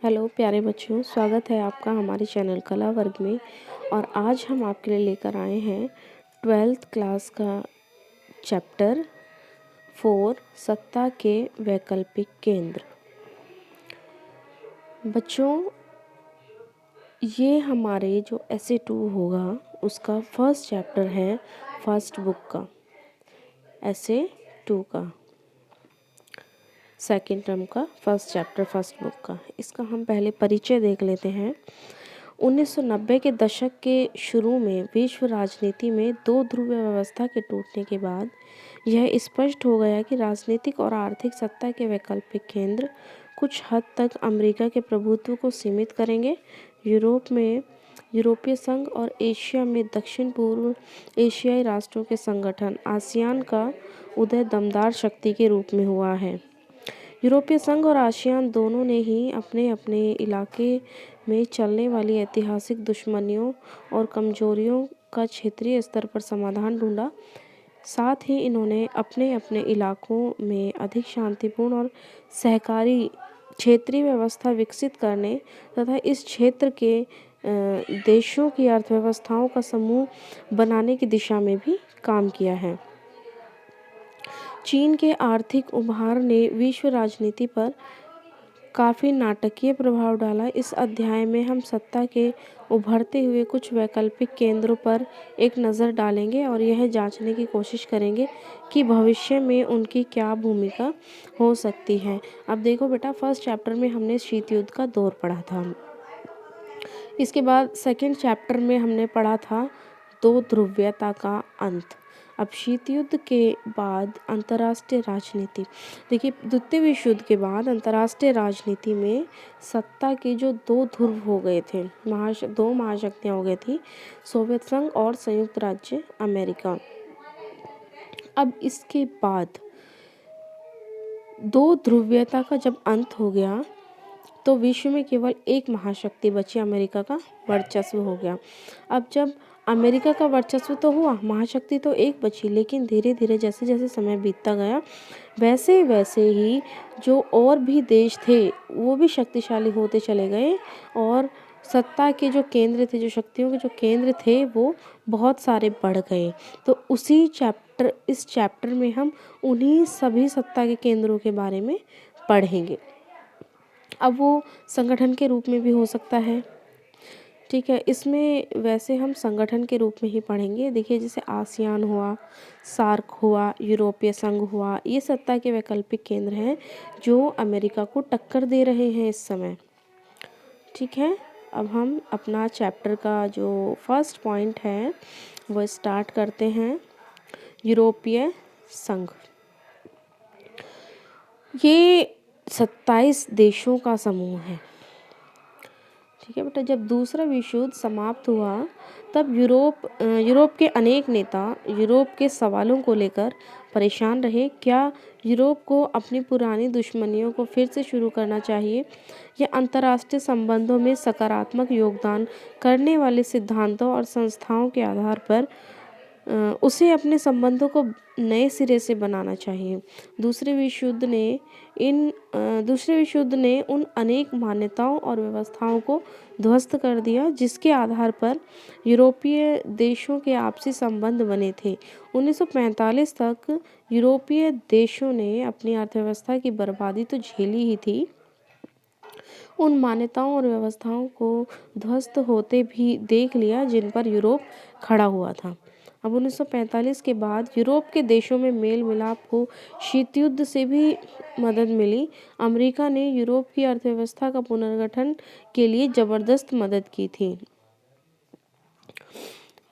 Hello प्यारे बच्चों, स्वागत है आपका हमारे चैनल कला वर्ग में। और आज हम आपके लिए लेकर आए हैं 12th क्लास का चैप्टर 4 सत्ता के वैकल्पिक केंद्र। बच्चों, ये हमारे जो एसे 2 होगा उसका फर्स्ट चैप्टर है, फर्स्ट बुक का, एसे 2 का, सेकेंड टर्म का फर्स्ट चैप्टर फर्स्ट बुक का। इसका हम पहले परिचय देख लेते हैं। 1990 के दशक के शुरू में विश्व राजनीति में दो ध्रुवीय व्यवस्था के टूटने के बाद यह स्पष्ट हो गया कि राजनीतिक और आर्थिक सत्ता के वैकल्पिक केंद्र कुछ हद तक अमेरिका के प्रभुत्व को सीमित करेंगे। यूरोप में यूरोपीय संघ और एशिया में दक्षिण पूर्व एशियाई राष्ट्रों के संगठन आसियान का उदय दमदार शक्ति के रूप में हुआ है। यूरोपीय संघ और आसियान दोनों ने ही अपने अपने इलाके में चलने वाली ऐतिहासिक दुश्मनियों और कमजोरियों का क्षेत्रीय स्तर पर समाधान ढूंढा। साथ ही इन्होंने अपने अपने इलाकों में अधिक शांतिपूर्ण और सहकारी क्षेत्रीय व्यवस्था विकसित करने तथा इस क्षेत्र के देशों की अर्थव्यवस्थाओं का समूह बनाने की दिशा में भी काम किया है। चीन के आर्थिक उभार ने विश्व राजनीति पर काफ़ी नाटकीय प्रभाव डाला। इस अध्याय में हम सत्ता के उभरते हुए कुछ वैकल्पिक केंद्रों पर एक नज़र डालेंगे और यह जांचने की कोशिश करेंगे कि भविष्य में उनकी क्या भूमिका हो सकती है। अब देखो बेटा, फर्स्ट चैप्टर में हमने शीत युद्ध का दौर पढ़ा था। इसके बाद सेकंड चैप्टर में हमने पढ़ा था दो ध्रुवीयता का अंत। अब शीत युद्ध के बाद अंतर्राष्ट्रीय राजनीति, देखिए द्वितीय विश्व युद्ध के बाद अंतर्राष्ट्रीय राजनीति में सत्ता के जो दो ध्रुव हो गए थे, दो महाशक्तियाँ हो गई थी, सोवियत संघ और संयुक्त राज्य अमेरिका। अब इसके बाद दो ध्रुवीयता का जब अंत हो गया तो विश्व में केवल एक महाशक्ति बची, अमेरिका का वर्चस्व हो गया। अब जब अमेरिका का वर्चस्व तो हुआ, महाशक्ति तो एक बची, लेकिन धीरे धीरे जैसे जैसे समय बीतता गया वैसे वैसे ही जो और भी देश थे वो भी शक्तिशाली होते चले गए और सत्ता के जो केंद्र थे, जो शक्तियों के जो केंद्र थे वो बहुत सारे बढ़ गए। तो इस चैप्टर में हम उन्हीं सभी सत्ता के केंद्रों के बारे में पढ़ेंगे। अब वो संगठन के रूप में भी हो सकता है, ठीक है। इसमें वैसे हम संगठन के रूप में ही पढ़ेंगे। देखिए जैसे आसियान हुआ, सार्क हुआ, यूरोपीय संघ हुआ, ये सत्ता के वैकल्पिक केंद्र हैं जो अमेरिका को टक्कर दे रहे हैं इस समय, ठीक है। अब हम अपना चैप्टर का जो फर्स्ट पॉइंट है वो स्टार्ट करते हैं। यूरोपीय संघ, ये 27 देशों का समूह है, ठीक है बेटा। जब दूसरा विश्व युद्ध समाप्त हुआ तब यूरोप के अनेक नेता यूरोप के सवालों को लेकर परेशान रहे। क्या यूरोप को अपनी पुरानी दुश्मनियों को फिर से शुरू करना चाहिए या अंतर्राष्ट्रीय संबंधों में सकारात्मक योगदान करने वाले सिद्धांतों और संस्थाओं के आधार पर उसे अपने संबंधों को नए सिरे से बनाना चाहिए। दूसरे विश्व युद्ध ने उन अनेक मान्यताओं और व्यवस्थाओं को ध्वस्त कर दिया जिसके आधार पर यूरोपीय देशों के आपसी संबंध बने थे। 1945 तक यूरोपीय देशों ने अपनी अर्थव्यवस्था की बर्बादी तो झेली ही थी, उन मान्यताओं और व्यवस्थाओं को ध्वस्त होते भी देख लिया जिन पर यूरोप खड़ा हुआ था। अब 1945 के बाद यूरोप के देशों में मेल मिलाप को शीत युद्ध से भी मदद मिली। अमेरिका ने यूरोप की अर्थव्यवस्था का पुनर्गठन के लिए जबरदस्त मदद की थी।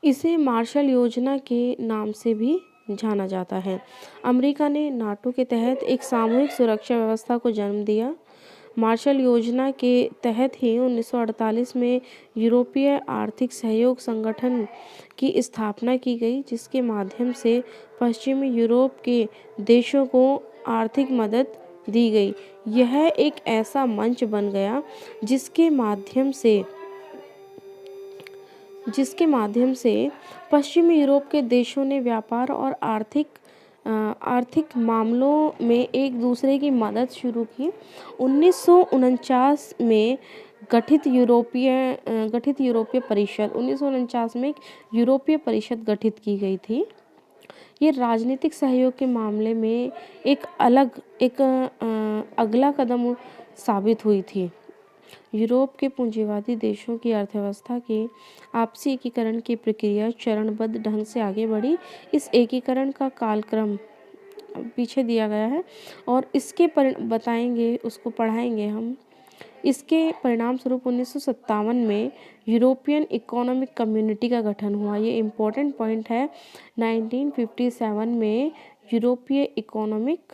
इसे मार्शल योजना के नाम से भी जाना जाता है। अमेरिका ने नाटो के तहत एक सामूहिक सुरक्षा व्यवस्था को जन्म दिया। मार्शल योजना के तहत ही 1948 में यूरोपीय आर्थिक सहयोग संगठन की स्थापना की गई, जिसके माध्यम से पश्चिमी यूरोप के देशों को आर्थिक मदद दी गई। यह एक ऐसा मंच बन गया जिसके माध्यम से पश्चिमी यूरोप के देशों ने व्यापार और आर्थिक आर्थिक मामलों में एक दूसरे की मदद शुरू की। 1949 में गठित यूरोपीय परिषद 1949 में एक यूरोपीय परिषद गठित की गई थी। ये राजनीतिक सहयोग के मामले में एक अगला कदम साबित हुई थी। यूरोप के पूंजीवादी देशों की अर्थव्यवस्था के आपसी एकीकरण की प्रक्रिया चरणबद्ध ढंग से आगे बढ़ी। इस एकीकरण का कालक्रम पीछे दिया गया है और इसके उसको पढ़ाएंगे हम। इसके परिणाम स्वरूप 1957 में यूरोपियन इकोनॉमिक कम्युनिटी का गठन हुआ। ये इम्पोर्टेंट पॉइंट है। 1957 में यूरोपीय इकोनॉमिक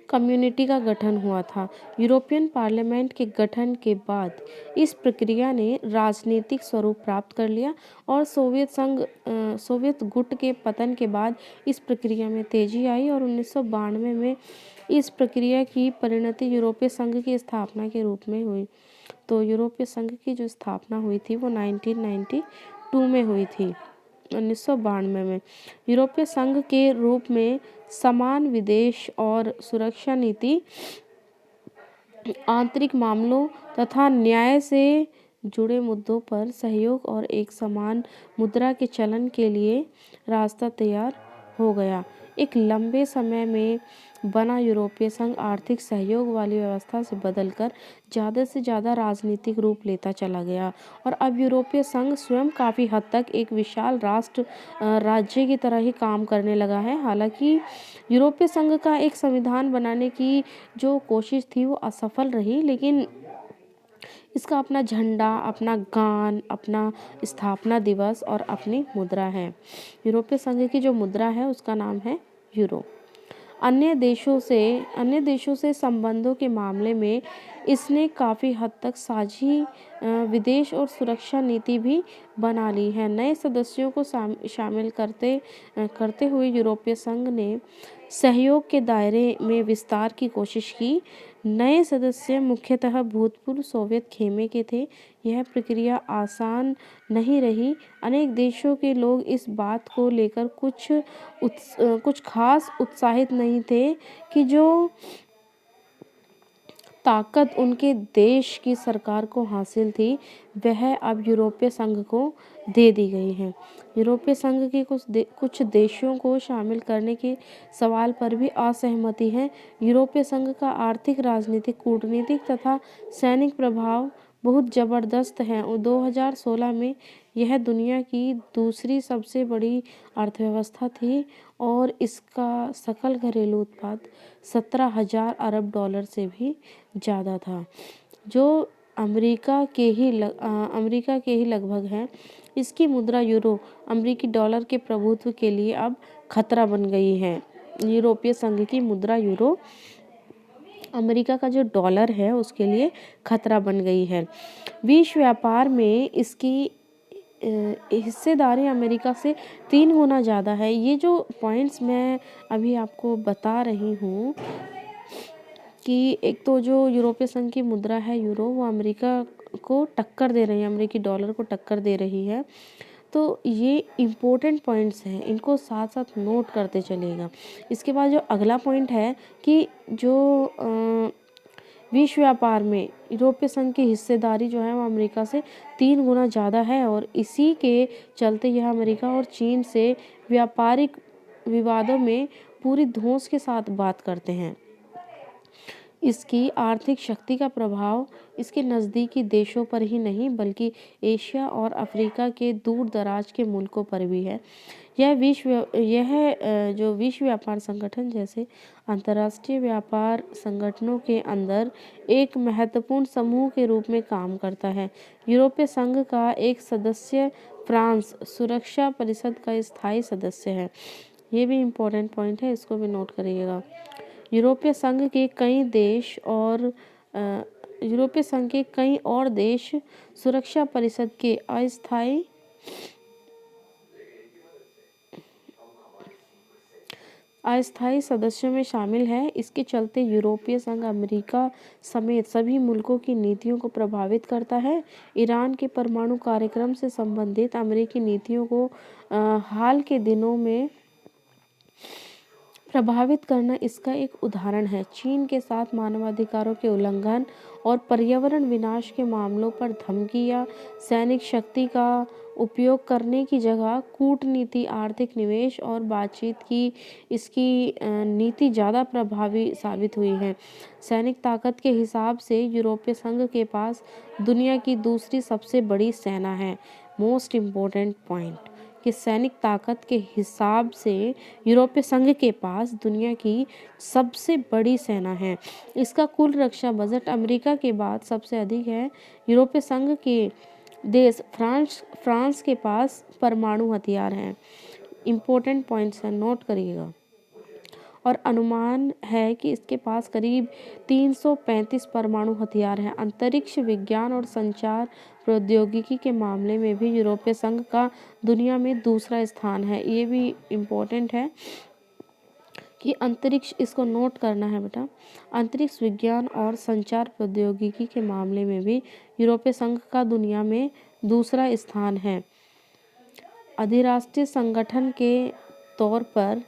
कम्युनिटी का गठन हुआ था। यूरोपियन पार्लियामेंट के गठन के बाद इस प्रक्रिया ने राजनीतिक स्वरूप प्राप्त कर लिया और सोवियत गुट के पतन के बाद इस प्रक्रिया में तेजी आई और 1992 में इस प्रक्रिया की परिणति यूरोपीय संघ की स्थापना के रूप में हुई। तो यूरोपीय संघ की जो स्थापना हुई थी वो 1992 में हुई थी। 1992 में यूरोपीय संघ के रूप में समान विदेश और सुरक्षा नीति, आंतरिक मामलों तथा न्याय से जुड़े मुद्दों पर सहयोग और एक समान मुद्रा के चलन के लिए रास्ता तैयार हो गया। एक लंबे समय में बना यूरोपीय संघ आर्थिक सहयोग वाली व्यवस्था से बदलकर ज़्यादा से ज़्यादा राजनीतिक रूप लेता चला गया और अब यूरोपीय संघ स्वयं काफ़ी हद तक एक विशाल राज्य की तरह ही काम करने लगा है। हालांकि यूरोपीय संघ का एक संविधान बनाने की जो कोशिश थी वो असफल रही, लेकिन इसका अपना झंडा, अपना गान, अपना स्थापना दिवस और अपनी मुद्रा है। यूरोपीय संघ की जो मुद्रा है उसका नाम है यूरो। अन्य देशों से संबंधों के मामले में इसने काफ़ी हद तक साझी विदेश और सुरक्षा नीति भी बना ली है। नए सदस्यों को शामिल करते हुए यूरोपीय संघ ने सहयोग के दायरे में विस्तार की कोशिश की। नए सदस्य मुख्यतः भूतपूर्व सोवियत खेमे के थे। यह प्रक्रिया आसान नहीं रही। अनेक देशों के लोग इस बात को लेकर कुछ खास उत्साहित नहीं थे कि जो ताकत उनके देश की सरकार को हासिल थी वह अब यूरोपीय संघ को दे दी गई है। यूरोपीय संघ के कुछ देशों को शामिल करने के सवाल पर भी असहमति है। यूरोपीय संघ का आर्थिक, राजनीतिक, कूटनीतिक तथा सैनिक प्रभाव बहुत ज़बरदस्त है और 2016 में यह दुनिया की दूसरी सबसे बड़ी अर्थव्यवस्था थी और इसका सकल घरेलू उत्पाद 17,000 अरब डॉलर से भी ज़्यादा था, जो अमेरिका के ही लगभग है। इसकी मुद्रा यूरो अमेरिकी डॉलर के प्रभुत्व के लिए अब खतरा बन गई है। यूरोपीय संघ की मुद्रा यूरो अमेरिका का जो डॉलर है उसके लिए खतरा बन गई है। विश्व व्यापार में इसकी हिस्सेदारी अमेरिका से 3 गुना ज़्यादा है। ये जो पॉइंट्स मैं अभी आपको बता रही हूँ कि एक तो जो यूरोपीय संघ की मुद्रा है यूरो, वो अमेरिका को टक्कर दे रही है, अमेरिकी डॉलर को टक्कर दे रही है। तो ये इम्पोर्टेंट पॉइंट्स हैं, इनको साथ साथ नोट करते चलिएगा। इसके बाद जो अगला पॉइंट है कि जो विश्व व्यापार में यूरोपीय संघ की हिस्सेदारी जो है वो अमेरिका से 3 गुना ज़्यादा है और इसी के चलते यह अमेरिका और चीन से व्यापारिक विवादों में पूरी धौंस के साथ बात करते हैं। इसकी आर्थिक शक्ति का प्रभाव इसके नज़दीकी देशों पर ही नहीं बल्कि एशिया और अफ्रीका के दूर दराज के मुल्कों पर भी है। यह जो विश्व व्यापार संगठन जैसे अंतर्राष्ट्रीय व्यापार संगठनों के अंदर एक महत्वपूर्ण समूह के रूप में काम करता है। यूरोपीय संघ का एक सदस्य फ्रांस सुरक्षा परिषद का स्थायी सदस्य है। ये भी इम्पोर्टेंट पॉइंट है, इसको भी नोट करिएगा। यूरोपीय संघ के कई और देश सुरक्षा परिषद के अस्थायी सदस्यों में शामिल है। इसके चलते यूरोपीय संघ अमेरिका समेत सभी मुल्कों की नीतियों को प्रभावित करता है। ईरान के परमाणु कार्यक्रम से संबंधित अमेरिकी नीतियों को हाल के दिनों में प्रभावित करना इसका एक उदाहरण है। चीन के साथ मानवाधिकारों के उल्लंघन और पर्यावरण विनाश के मामलों पर धमकी या सैनिक शक्ति का उपयोग करने की जगह कूटनीति, आर्थिक निवेश और बातचीत की इसकी नीति ज़्यादा प्रभावी साबित हुई है। सैनिक ताकत के हिसाब से यूरोपीय संघ के पास दुनिया की दूसरी सबसे बड़ी सेना है। मोस्ट इम्पोर्टेंट पॉइंट कि सैनिक ताकत के हिसाब से यूरोपीय संघ के पास दुनिया की सबसे बड़ी सेना है। इसका कुल रक्षा बजट अमेरिका के बाद सबसे अधिक है। यूरोपीय संघ के देश फ्रांस के पास परमाणु हथियार हैं। इम्पोर्टेंट पॉइंट्स हैं, नोट करिएगा। और अनुमान है कि इसके पास करीब 335 परमाणु हथियार हैं। अंतरिक्ष विज्ञान और संचार प्रौद्योगिकी के मामले में भी यूरोपीय संघ का दुनिया में दूसरा स्थान है। ये भी इम्पोर्टेंट है कि अंतरिक्ष, इसको नोट करना है बेटा। अंतरिक्ष विज्ञान और संचार प्रौद्योगिकी के मामले में भी यूरोपीय संघ का दुनिया में दूसरा स्थान है। अधिराष्ट्रीय संगठन के तौर पर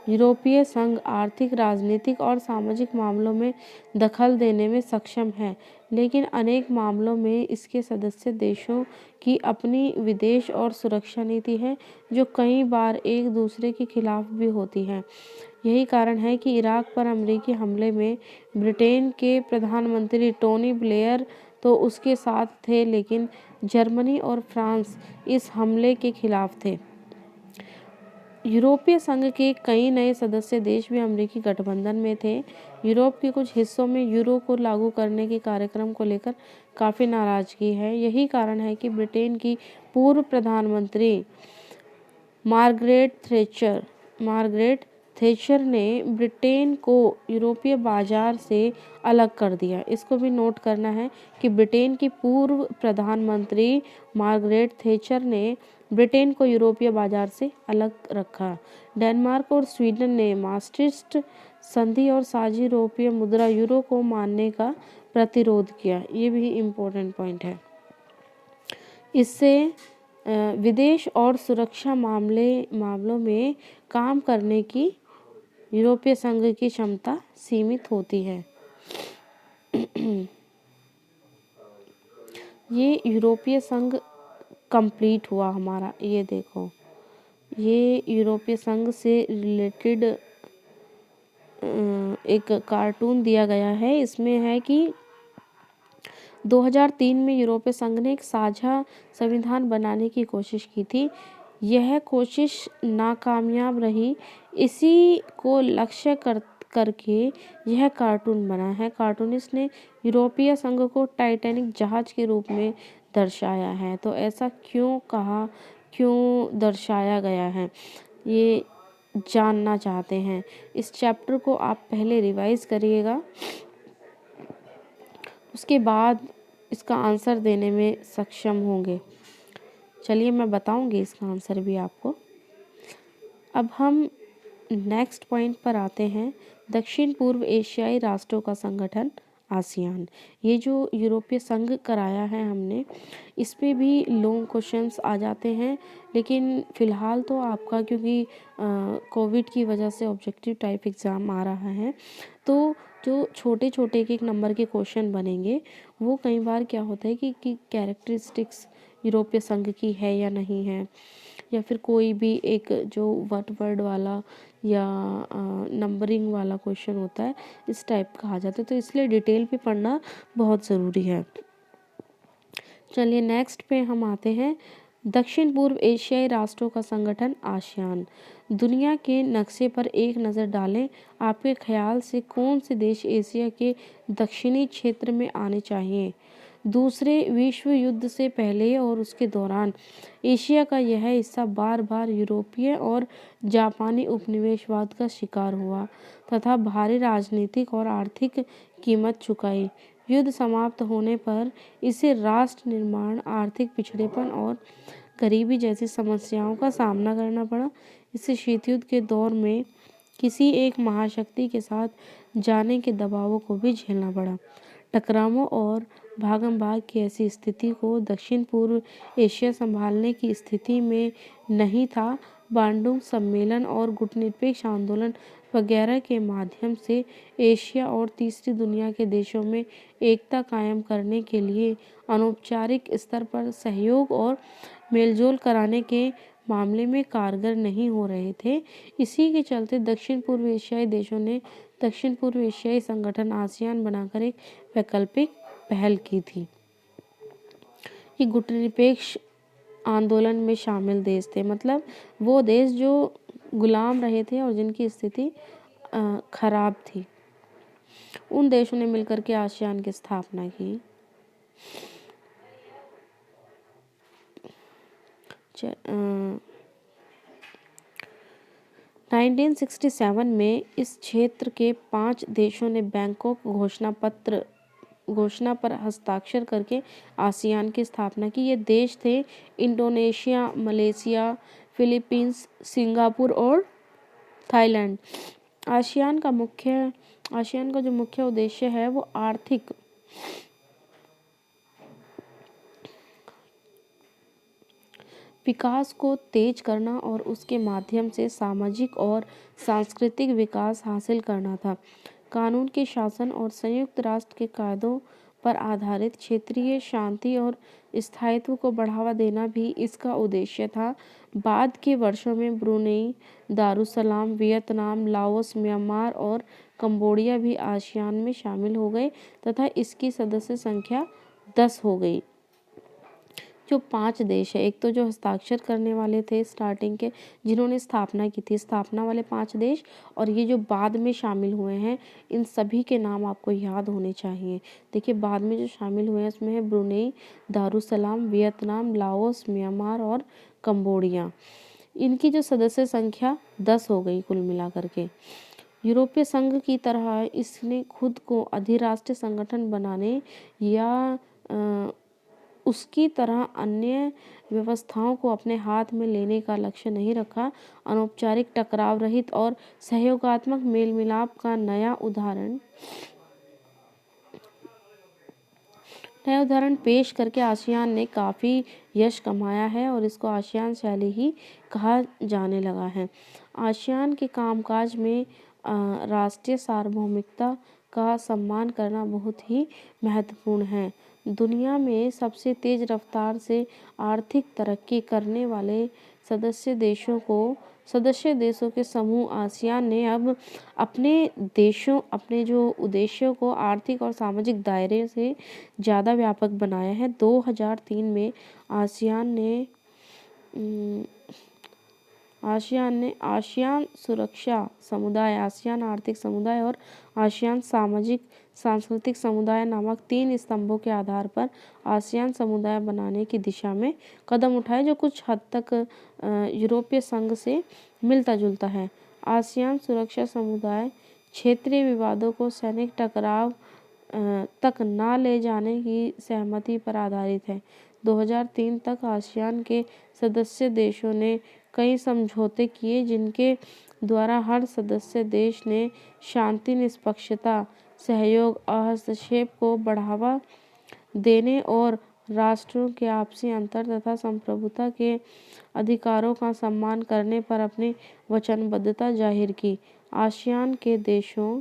यूरोपीय संघ आर्थिक, राजनीतिक और सामाजिक मामलों में दखल देने में सक्षम है, लेकिन अनेक मामलों में इसके सदस्य देशों की अपनी विदेश और सुरक्षा नीति है, जो कई बार एक दूसरे के खिलाफ भी होती है। यही कारण है कि इराक पर अमेरिकी हमले में ब्रिटेन के प्रधानमंत्री टोनी ब्लेयर तो उसके साथ थे, लेकिन जर्मनी और फ्रांस इस हमले के खिलाफ थे। यूरोपीय संघ के कई नए सदस्य देश भी अमेरिकी गठबंधन में थे। यूरोप के कुछ हिस्सों में यूरो को लागू करने के कार्यक्रम को लेकर काफ़ी नाराजगी है। यही कारण है कि ब्रिटेन की पूर्व प्रधानमंत्री मार्गरेट थैचर ने ब्रिटेन को यूरोपीय बाजार से अलग कर दिया। इसको भी नोट करना है कि ब्रिटेन की पूर्व प्रधानमंत्री मार्गरेट थैचर ने ब्रिटेन को यूरोपीय बाजार से अलग रखा। डेनमार्क और स्वीडन ने मास्ट्रिक्ट संधि और साझी यूरोपीय मुद्रा यूरो को मानने का प्रतिरोध किया। ये भी इम्पोर्टेंट पॉइंट है। इससे विदेश और सुरक्षा मामलों में काम करने की यूरोपीय संघ की क्षमता सीमित होती है। ये यूरोपीय संघ कंप्लीट हुआ हमारा। ये देखो, ये यूरोपीय संघ से रिलेटेड एक कार्टून दिया गया है। इसमें है कि 2003 में यूरोपीय संघ ने एक साझा संविधान बनाने की कोशिश की थी। यह कोशिश नाकामयाब रही। इसी को लक्ष्य करके यह कार्टून बना है। कार्टूनिस्ट ने यूरोपीय संघ को टाइटैनिक जहाज के रूप में दर्शाया है। तो ऐसा क्यों दर्शाया गया है, ये जानना चाहते हैं। इस चैप्टर को आप पहले रिवाइज करिएगा, उसके बाद इसका आंसर देने में सक्षम होंगे। चलिए मैं बताऊंगी इसका आंसर भी आपको। अब हम नेक्स्ट पॉइंट पर आते हैं। दक्षिण पूर्व एशियाई राष्ट्रों का संगठन आसियान। ये जो यूरोपीय संघ कराया है हमने, इस पे भी लॉन्ग क्वेश्चंस आ जाते हैं, लेकिन फ़िलहाल तो आपका क्योंकि कोविड की वजह से ऑब्जेक्टिव टाइप एग्ज़ाम आ रहा है, तो जो छोटे छोटे एक नंबर के क्वेश्चन बनेंगे, वो कई बार क्या होता है कि कैरेक्टरिस्टिक्स यूरोपीय संघ की है या नहीं है, या फिर कोई भी एक जो वर्ड वाला या नंबरिंग वाला क्वेश्चन होता है, इस टाइप का आ जाता है। तो इसलिए डिटेल पे पढ़ना बहुत ज़रूरी है। चलिए नेक्स्ट पे हम आते हैं। दक्षिण पूर्व एशियाई राष्ट्रों का संगठन आसियान। दुनिया के नक्शे पर एक नज़र डालें। आपके ख्याल से कौन से देश एशिया के दक्षिणी क्षेत्र में आने चाहिए? दूसरे विश्व युद्ध से पहले और उसके दौरान एशिया का यह हिस्सा बार बार यूरोपीय और जापानी उपनिवेशवाद का शिकार हुआ तथा भारी राजनीतिक और आर्थिक कीमत चुकाई। युद्ध समाप्त होने पर इसे राष्ट्र निर्माण, आर्थिक पिछड़ेपन और गरीबी जैसी समस्याओं का सामना करना पड़ा। इसे शीत युद्ध के दौर में किसी एक महाशक्ति के साथ जाने के दबावों को भी झेलना पड़ा। टकरावों और भागम-भाग की ऐसी स्थिति को दक्षिण पूर्व एशिया संभालने की स्थिति में नहीं था। बांडुंग सम्मेलन और गुटनिरपेक्ष आंदोलन वगैरह के माध्यम से एशिया और तीसरी दुनिया के देशों में एकता कायम करने के लिए अनौपचारिक स्तर पर सहयोग और मेलजोल कराने के मामले में कारगर नहीं हो रहे थे। इसी के चलते दक्षिण पूर्व एशियाई देशों ने दक्षिण पूर्व एशियाई संगठन आसियान बनाकर एक वैकल्पिक पहल की थी। ये गुटनिरपेक्ष आंदोलन में शामिल देश थे, मतलब वो देश जो गुलाम रहे थे और जिनकी स्थिति खराब थी, उन देशों ने मिलकर के आसियान की स्थापना की। 1967 में इस क्षेत्र के 5 देशों ने बैंकॉक घोषणा पर हस्ताक्षर करके आसियान की स्थापना की। ये देश थे इंडोनेशिया, मलेशिया, फिलीपींस, सिंगापुर और थाईलैंड। आसियान का जो मुख्य उद्देश्य है वो आर्थिक विकास को तेज करना और उसके माध्यम से सामाजिक और सांस्कृतिक विकास हासिल करना था। कानून के शासन और संयुक्त राष्ट्र के कायदों पर आधारित क्षेत्रीय शांति और स्थायित्व को बढ़ावा देना भी इसका उद्देश्य था। बाद के वर्षों में Brunei, Darussalam, Vietnam, Laos, Myanmar और कंबोडिया भी आसियान में शामिल हो गए तथा इसकी सदस्य संख्या 10 हो गई। जो 5 देश है, एक तो जो हस्ताक्षर करने वाले थे स्टार्टिंग के, जिन्होंने स्थापना की थी, स्थापना वाले 5 देश, और ये जो बाद में शामिल हुए हैं, इन सभी के नाम आपको याद होने चाहिए। देखिए, बाद में जो शामिल हुए हैं उसमें है Brunei, Darussalam, Vietnam, Laos, Myanmar और कंबोडिया। इनकी जो सदस्य संख्या 10 हो गई कुल मिलाकर के। यूरोपीय संघ की तरह इसने खुद को अधिराष्ट्रीय संगठन बनाने या उसकी तरह अन्य व्यवस्थाओं को अपने हाथ में लेने का लक्ष्य नहीं रखा। अनौपचारिक, टकराव रहित और सहयोगात्मक मेल मिलाप का नया उदाहरण पेश करके आसियान ने काफ़ी यश कमाया है और इसको आसियान शैली ही कहा जाने लगा है। आसियान के कामकाज में राष्ट्रीय सार्वभौमिकता का सम्मान करना बहुत ही महत्वपूर्ण है। दुनिया में सबसे तेज़ रफ्तार से आर्थिक तरक्की करने वाले सदस्य देशों के समूह आसियान ने अब अपने जो उद्देश्यों को आर्थिक और सामाजिक दायरे से ज़्यादा व्यापक बनाया है। 2003 में आसियान आसियान सुरक्षा समुदाय, आसियान आर्थिक समुदाय और आसियान सामाजिक सांस्कृतिक समुदाय नामक 3 स्तंभों के आधार पर आसियान समुदाय बनाने की दिशा में कदम उठाए, जो कुछ हद तक यूरोपीय संघ से मिलता जुलता है। आसियान सुरक्षा समुदाय क्षेत्रीय विवादों को सैनिक टकराव तक न ले जाने की सहमति पर आधारित है। 2003 तक आसियान के सदस्य देशों ने कई समझौते किए जिनके द्वारा हर सदस्य देश ने शांति, निष्पक्षता, सहयोग, हस्तक्षेप को बढ़ावा देने और राष्ट्रों के आपसी अंतर तथा संप्रभुता के अधिकारों का सम्मान करने पर अपनी वचनबद्धता जाहिर की। आसियान के देशों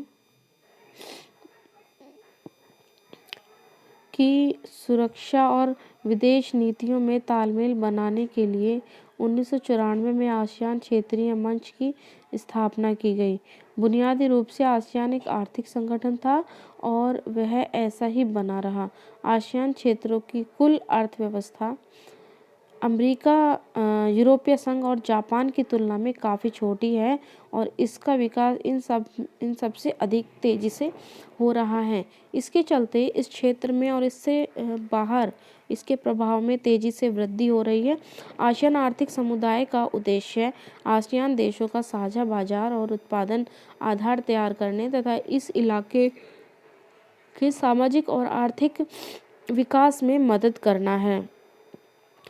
की सुरक्षा और विदेश नीतियों में तालमेल बनाने के लिए 1994 में आसियान क्षेत्रीय मंच की स्थापना की गई। बुनियादी रूप से आसियान एक आर्थिक संगठन था और वह ऐसा ही बना रहा। आसियान क्षेत्रों की कुल अर्थव्यवस्था अमेरिका, यूरोपीय संघ और जापान की तुलना में काफ़ी छोटी है और इसका विकास इन सबसे अधिक तेज़ी से हो रहा है। इसके चलते इस क्षेत्र में और इससे बाहर इसके प्रभाव में तेज़ी से वृद्धि हो रही है। आसियान आर्थिक समुदाय का उद्देश्य आसियान देशों का साझा बाजार और उत्पादन आधार तैयार करने तथा इस इलाके के सामाजिक और आर्थिक विकास में मदद करना है।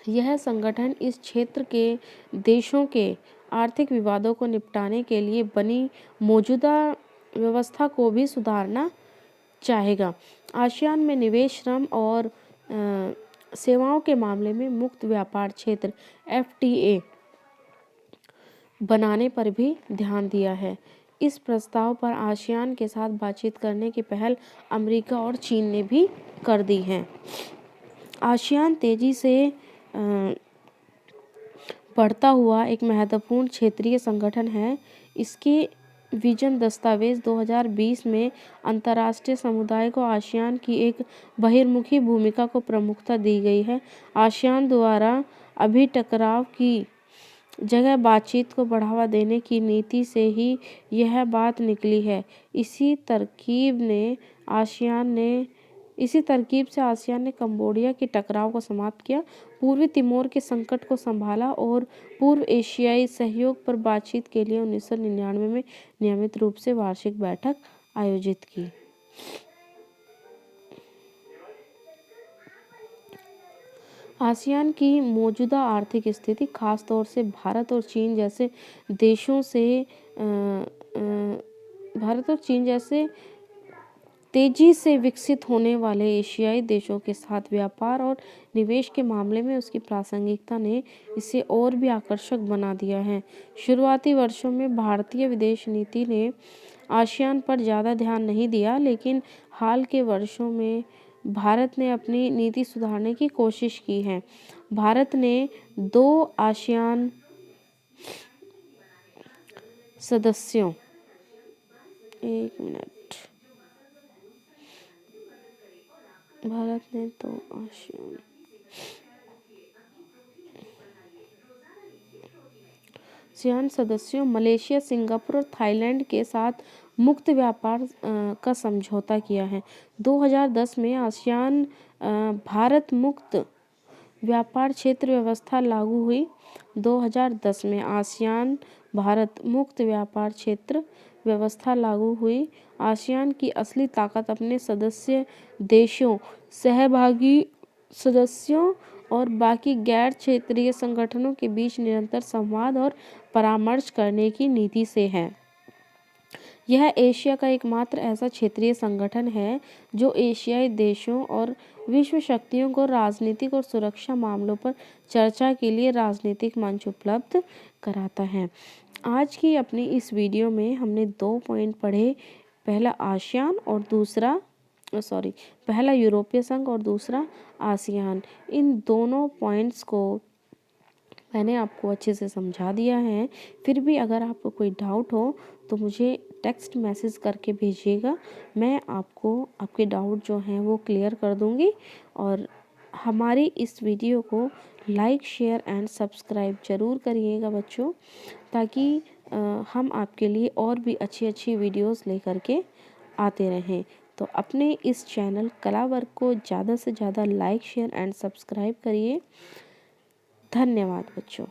यह संगठन इस क्षेत्र के देशों के आर्थिक विवादों को निपटाने के लिए बनी मौजूदा व्यवस्था को भी सुधारना चाहेगा। आसियान में निवेश, श्रम और सेवाओं के मामले में मुक्त व्यापार क्षेत्र FTA बनाने पर भी ध्यान दिया है। इस प्रस्ताव पर आसियान के साथ बातचीत करने की पहल अमेरिका और चीन ने भी कर दी है। आसियान तेजी से बढ़ता हुआ एक महत्वपूर्ण क्षेत्रीय संगठन है। इसके विजन दस्तावेज 2020 में अंतर्राष्ट्रीय समुदाय को आसियान की एक बहिर्मुखी भूमिका को प्रमुखता दी गई है। आसियान द्वारा अभी टकराव की जगह बातचीत को बढ़ावा देने की नीति से ही यह बात निकली है। इसी तरकीब से आसियान ने कंबोडिया के टकराव को समाप्त किया, पूर्वी तिमोर के संकट को संभाला और पूर्व एशियाई सहयोग पर बातचीत के लिए 1999 में नियमित रूप से वार्षिक बैठक आयोजित की। आसियान की मौजूदा आर्थिक स्थिति खास तौर से भारत और चीन जैसे तेजी से विकसित होने वाले एशियाई देशों के साथ व्यापार और निवेश के मामले में उसकी प्रासंगिकता ने इसे और भी आकर्षक बना दिया है। शुरुआती वर्षों में भारतीय विदेश नीति ने आसियान पर ज़्यादा ध्यान नहीं दिया, लेकिन हाल के वर्षों में भारत ने अपनी नीति सुधारने की कोशिश की है। भारत ने 2 आसियान सदस्यों मलेशिया, सिंगापुर और थाईलैंड के साथ मुक्त व्यापार का समझौता किया है। 2010 में आसियान भारत मुक्त व्यापार क्षेत्र व्यवस्था लागू हुई। 2010 में आसियान भारत मुक्त व्यापार क्षेत्र व्यवस्था लागू हुई। आसियान की असली ताकत अपने सदस्य देशों, सहभागी सदस्यों और बाकी गैर क्षेत्रीय संगठनों के बीच निरंतर संवाद और परामर्श करने की नीति से है। यह एशिया का एकमात्र ऐसा क्षेत्रीय संगठन है जो एशियाई देशों और विश्व शक्तियों को राजनीतिक और सुरक्षा मामलों पर चर्चा के लिए राजनीतिक मंच उपलब्ध कराता है। आज की अपनी इस वीडियो में हमने 2 पॉइंट पढ़े, पहला यूरोपीय संघ और दूसरा आसियान। इन दोनों पॉइंट्स को मैंने आपको अच्छे से समझा दिया है। फिर भी अगर आपको कोई डाउट हो तो मुझे टेक्स्ट मैसेज करके भेजिएगा। मैं आपको आपके डाउट जो हैं वो क्लियर कर दूंगी। और हमारी इस वीडियो को लाइक, शेयर एंड सब्सक्राइब ज़रूर करिएगा बच्चों, ताकि हम आपके लिए और भी अच्छी वीडियोस लेकर के आते रहें। तो अपने इस चैनल कला वर्क को ज़्यादा से ज़्यादा लाइक, शेयर एंड सब्सक्राइब करिए। धन्यवाद बच्चों।